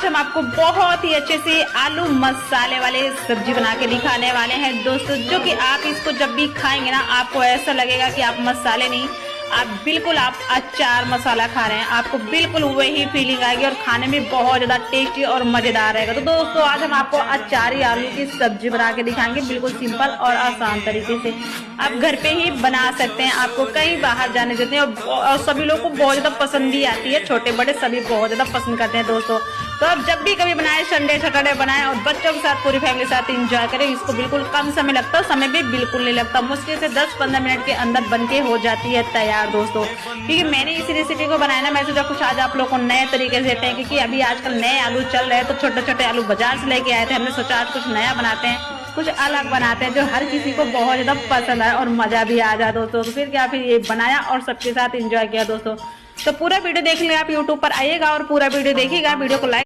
हम आपको बहुत ही अच्छे से आलू मसाले वाले सब्जी बना के दिखाने वाले हैं दोस्तों, जो कि आप इसको जब भी खाएंगे ना आपको ऐसा लगेगा कि आप मसाले नहीं, आप अचार मसाला खा रहे हैं। आपको बिल्कुल वही फीलिंग आएगी और खाने में बहुत ज्यादा टेस्टी और मजेदार रहेगा। तो दोस्तों आज हम आपको अचारी आलू की सब्जी बना के दिखाएंगे, बिल्कुल सिंपल और आसान तरीके से आप घर पे ही बना सकते हैं। आपको कहीं बाहर जाने देते हैं और सभी लोग को बहुत ज्यादा पसंद भी आती है, छोटे बड़े सभी बहुत ज्यादा पसंद करते हैं दोस्तों। तो आप जब भी कभी बनाए, संडे सैटरडे बनाएं और बच्चों के साथ पूरी फैमिली के साथ एंजॉय करें। इसको बिल्कुल कम समय लगता है, समय भी बिल्कुल नहीं लगता, मुश्किल से 10-15 मिनट के अंदर बनके हो जाती है तैयार दोस्तों। क्योंकि मैंने इसी रेसिपी को बनाया ना, मैं सोचा कुछ आज आप लोगों को नए तरीके से देते हैं, क्योंकि अभी आजकल नए आलू चल रहे हैं। तो छोटे छोटे आलू बाजार से लेके आए थे, हमने सोचा आज कुछ नया बनाते हैं, कुछ अलग बनाते हैं जो हर किसी को बहुत ज्यादा पसंद आए और मजा भी आ जाए दोस्तों। तो फिर क्या, फिर ये बनाया और सबके साथ एंजॉय किया दोस्तों। तो पूरा वीडियो देख लें, आप यूट्यूब पर आइएगा और पूरा वीडियो देखिएगा, वीडियो को लाइक